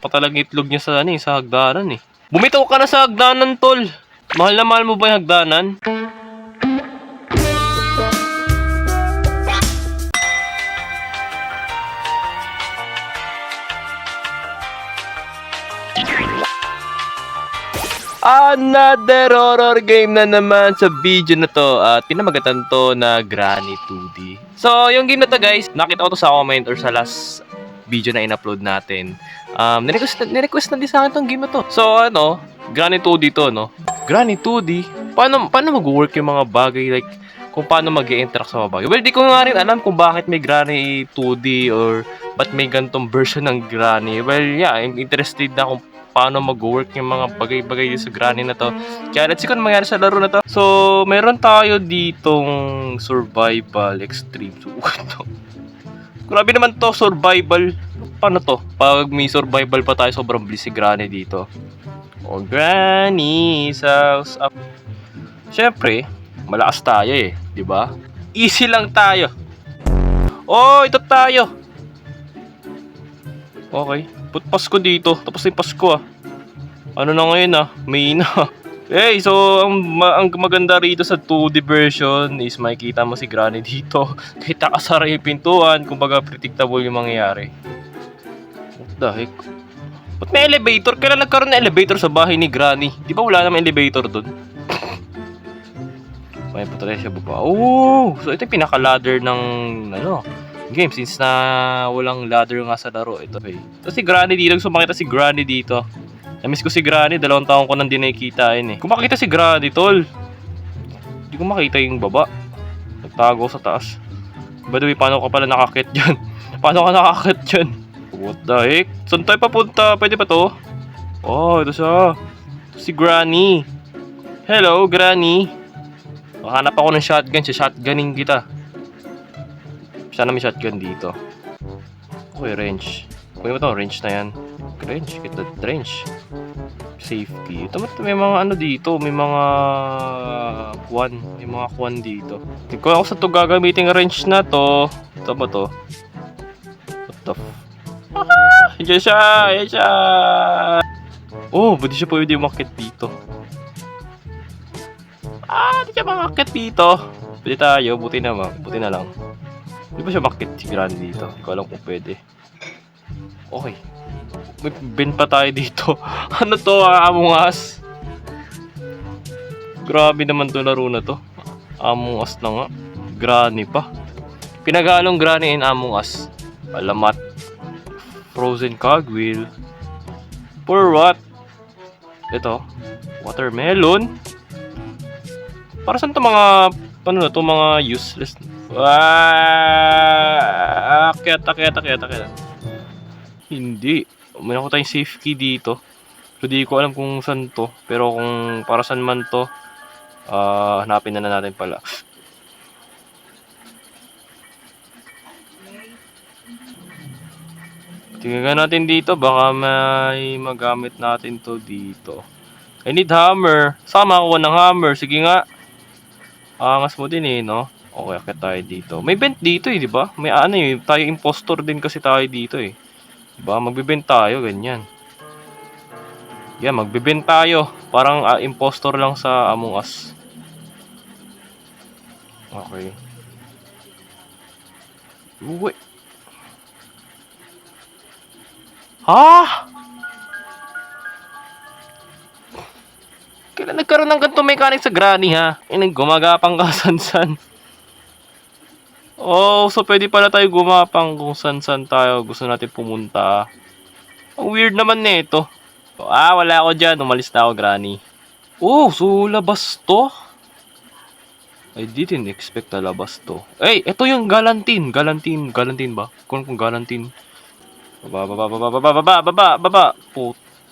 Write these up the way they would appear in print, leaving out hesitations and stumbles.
pa talagang itlog niya sa ano eh, sa hagdanan eh. Bumitaw ka na sa hagdanan, tol. Mahal na mahal mo ba yung hagdanan? Another horror game na naman sa video na to at pinamagatan to na Granny 2D. So, yung game na to guys, nakita ko to sa comment or sa last video na in-upload natin. Nirequest na din sa akin tong game na to. So, ano, Granny 2D to, no? Granny 2D? Paano mag-work yung mga bagay like kung paano mag-i-interact sa mga bagay? Well, di ko nga rin alam kung bakit may Granny 2D or ba't may gantong version ng Granny. Well, yeah, I'm interested na kung paano mag-work yung mga bagay-bagay sa Granny na to. Kaya let's see kung mangyari sa laro na to. So, meron tayo ditong survival extreme. So, grabe naman to, survival. Paano to? Pag may survival pa tayo, sobrang bilis si Granny dito. Oh, Granny, house up. Siyempre, malakas tayo eh, di ba? Easy lang tayo. Oh, ito tayo. Okay. Put Pasko dito. Tapos yung Pasko ah. Ano na ngayon ah? May na. Hey, so ang maganda rito sa 2D version is makikita mo si Granny dito. Kahit nakasara yung pintuan, kumbaga predictable yung mangyayari. What the heck? Ba't may elevator? Kailan nagkaroon ng elevator sa bahay ni Granny? Di ba wala naman elevator dun? May patuloy siya baba. Oh! So ito yung pinaka-ladder ng ano game since na walang ladder nga sa laro. Ito okay. Tapos si Granny dito, gusto makita si Granny dito. Namiss ko si Granny, 2 taon ko nang di nakikitain eh. Kung makita si Granny, tol, hindi ko makita yung baba. Nagtago sa taas. By the way, paano ka pala nakakit dyan? Paano ka nakakit dyan? What the heck? Saan tayo papunta? Pwede pa to? Oh, ito siya. Ito si Granny. Hello, Granny. Makahanap ako ng shotgun. Shotgunning kita. Sana may shotgun dito. Okay, range. Kunin mo to, range na yan. Range, kita range. Safety. Ito may mga ano dito, may mga kwan. May mga kwan dito. Hindi ko ako sa to gagamitin range na to. Ito ba to? What the Yan siya! Yan siya! Oh, buti siya pwede umakit dito. Di siya makakit dito. Pwede tayo, buti na lang. Di ba siya makit si Granny dito? Hindi ko alam kung pwede. Okay. May bin pa tayo dito. Ano to, Among Us? Grabe naman to laro na to. Among Us na nga. Granny pa. Pinagalong Granny in Among Us. Alamat. Frozen cogwheel. For what? Ito. Watermelon. Para saan to mga ano na to, mga useless. Akyat. Hindi. May ako tayong safe key dito. So di ko alam kung saan to. Pero kung para saan man to, hanapin na natin pala. Tingnan natin dito. Baka may magamit natin to dito. I need hammer. Sama ako ng hammer. Sige nga. Angas mo din eh, no? Okay, akit tayo dito. May vent dito eh, di ba? May ano eh, tayo impostor din kasi tayo dito eh. Di ba? Magbe-vent tayo, ganyan. Yeah, magbe-vent tayo. Parang impostor lang sa Among Us. Okay. Uy. Ha? Kailan nagkaroon ng ganito mechanic sa Granny ha? Gumagapang ka san-san. Oh, so pwede pala tayo gumapang kung san-san tayo gusto natin pumunta. Ang weird naman nito. Wala ako dyan. Umalis na ako, Granny. Oh, so labas to? I didn't expect na labas to. Hey, ito yung Galantin. Galantin ba? Kung Galantin. Baba.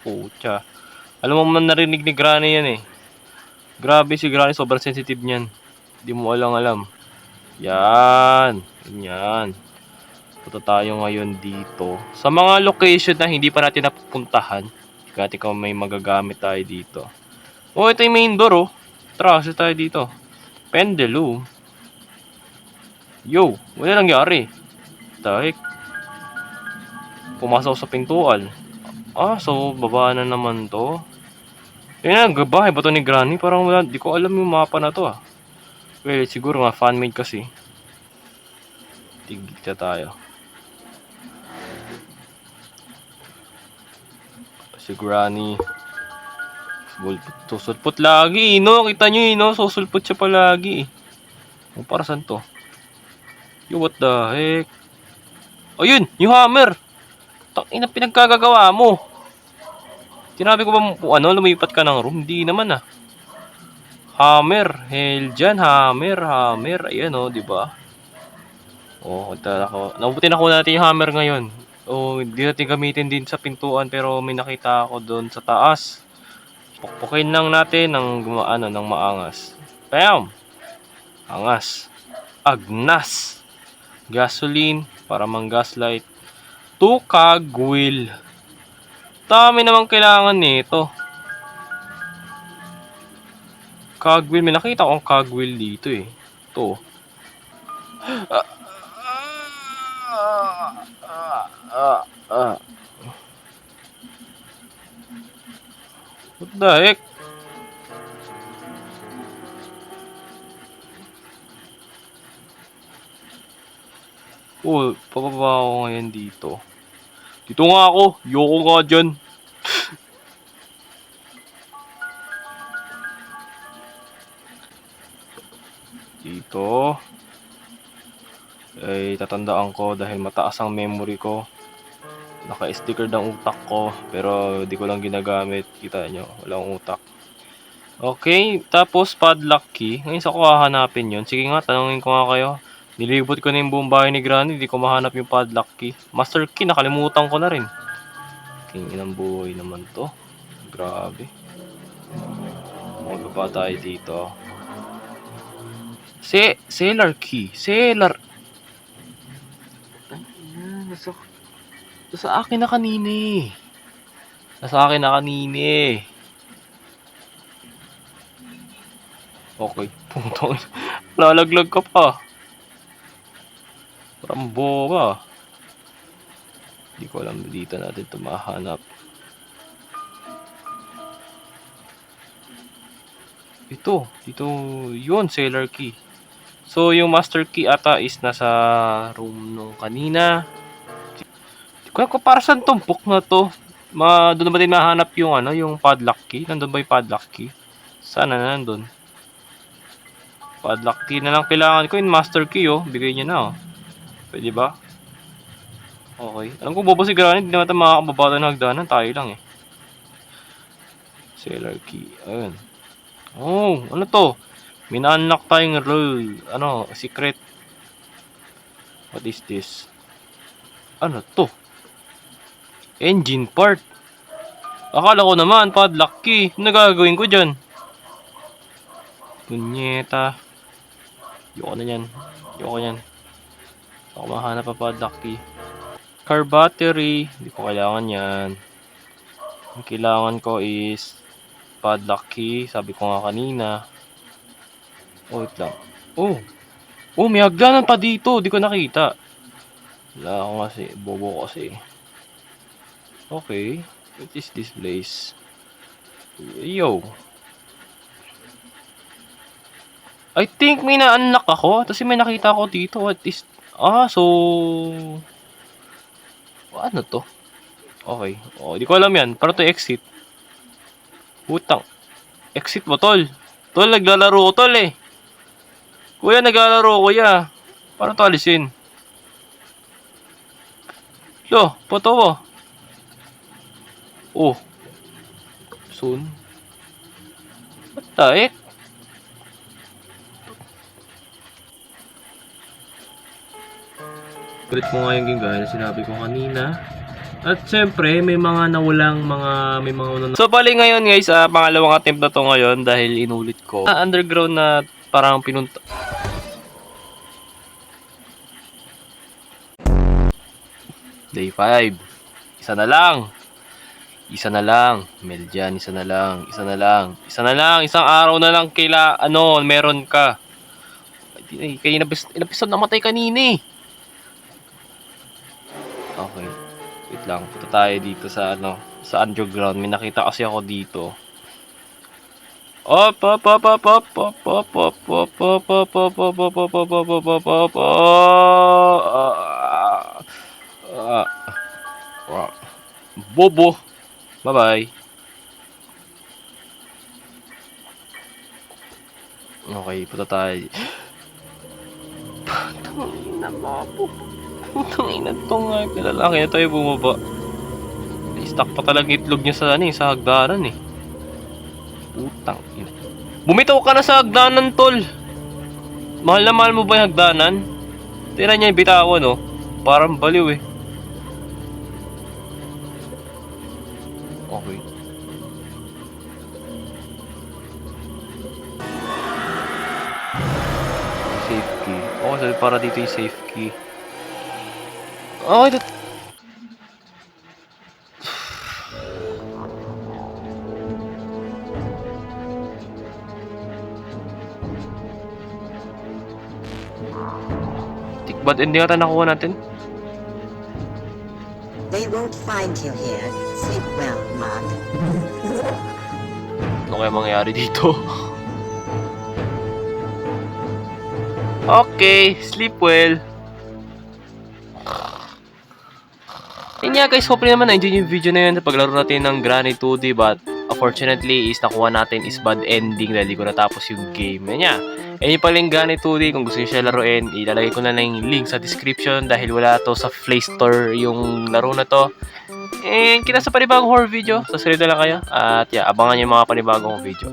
Pucha. Alam mo man narinig ni Granny yan eh. Grabe si Granny, sobrang sensitive niyan. Hindi mo alam. Yan. Punta tayo ngayon dito. Sa mga location na hindi pa natin napupuntahan. Kasi kung may magagamit tayo dito. Oh, ito yung main door oh. Tara, kasi tayo dito. Pendulum. Yo, wala nangyari. Tahik. Pumasok sa pintuan. So baba na naman to. Ayun na, bahay ba to ni Granny? Parang wala, di ko alam yung mapa na to ah. Well, siguro nga fan-made kasi. Tigita tayo. Si Granny. Susulpot lagi, no? Kita nyo yun, no? Susulpot siya palagi. Para saan to? Yo, what the heck? Ayun, yung hammer! Tangina, pinagkagagawa mo. Tinabi ko ba lumipat ka ng room? Hindi naman ah. Hammer, hell dyan, hammer. Ayan oh, di ba? Nabuti na ko natin yung hammer ngayon. Hindi natin gamitin din sa pintuan pero may nakita ako doon sa taas. Pukpukin lang natin ng maangas. Bam! Angas. Agnas. Gasoline para mang-gaslight. Cogwheel. Dami namang kailangan nito. Cogwheel. May nakita akong cogwheel dito eh. Ito. What the heck? Pababa ako ngayon dito. Dito nga ako. Yoko nga dyan. Dito. Ay, tatandaan ko dahil mataas ang memory ko. Naka-sticker ng utak ko. Pero di ko lang ginagamit. Kita nyo. Walang utak. Okay. Tapos padlock key. Ngayon sa ko hahanapin yun. Sige nga, tanungin ko nga kayo. Nilibot ko na yung buong bahay ni Granny. Di ko mahanap yung padlock key. Master key, nakalimutan ko na rin. King inang buhay naman to. Grabe. Magbaba tayo dito. Cellar key. Cellar. Nasa akin na kanina eh. Okay. Putong. Lalaglag ka pa. Rambo ka. Hindi ko alam dito natin ito mahanap. Dito yun, cellar key. So, yung master key ata is nasa room nung kanina. Kaya ko para saan tumpok na to? Doon na ba din mahanap yung yung padlock key? Nandun ba yung padlock key? Sana nandun. Padlock key na lang kailangan ko. Yung master key bigay niya na Pwede ba? Okay. Alam ko bobo si Granny, hindi naman tayo makakababa ng hagdanan. Tayo lang eh. Cellar key. Ayun. Ano to? May na-unlock tayong role. Secret. What is this? Ano to? Engine part. Akala ko naman, padlock key. Ano gagawin ko dyan? Punyeta. Yoko na yan. Ako mahanap pa padlock key. Car battery. Hindi ko kailangan yan. Ang kailangan ko is padlock key. Sabi ko nga kanina. Wait lang. May hagdanan pa dito. Di ko nakita. Wala ako kasi. Bobo ko kasi. Okay. What is this place? Yo. I think may na-unlock ako. Tapos may nakita ako dito. What is... ano to? Okay. Di ko alam yan. Para to exit. Putang. Exit mo, tol. Tol, naglalaro ko, tol eh. Kuya, naglalaro, kuya. Paano to alisin? Pato ko. Soon. What the heck? Ulit mo nga yung game gaya na sinabi ko kanina. At syempre, may mga So, bali ngayon guys, pangalawang attempt na to ngayon dahil inulit ko. Underground na parang pinunta. Day 5. Isa na lang. Meljan, isa na lang. Isang araw na lang meron ka. Kaya episode namatay kanina eh. Okay. Wait lang. Punta tayo dito sa sa underground. May nakita kasi ako dito. Op, op, op, op, op, op, op, op, op, op, op, op, op, op, op, op, op, op, op, op, Bobo. Bye-bye. Okay, punta tayo. Tangina mo po. Tangina to nga. Lalaki na tayo bumaba. Stuck pa talaga itlog niya sa sa hagdanan eh. Putang ina. Bumitaw ka na sa hagdanan, tol. Mahal na mahal mo ba yung hagdanan? Tira niya yung bitawan, no? Parang baliw eh. Okay. Safe key. Okay, so para dito yung safe key. Okay, tikbad ending ata nakuha natin. They won't find you here. Sleep well, Mug. Ano kaya mangyayari dito? Okay, sleep well. Yun nga guys, hopefully naman na-enjoy yung video na yun sa paglaro natin ng Granny 2D, but unfortunately is nakuha natin is bad ending dahil di ko natapos yung game. Yan nga. Yan yung paling Granny 2D. Kung gusto nyo siya laruin, ilalagay ko na lang yung link sa description dahil wala to sa Play Store yung laro na to. And kita sa panibagong horror video. Susunod na lang kayo. At yeah, abangan nyo yung mga panibagong video.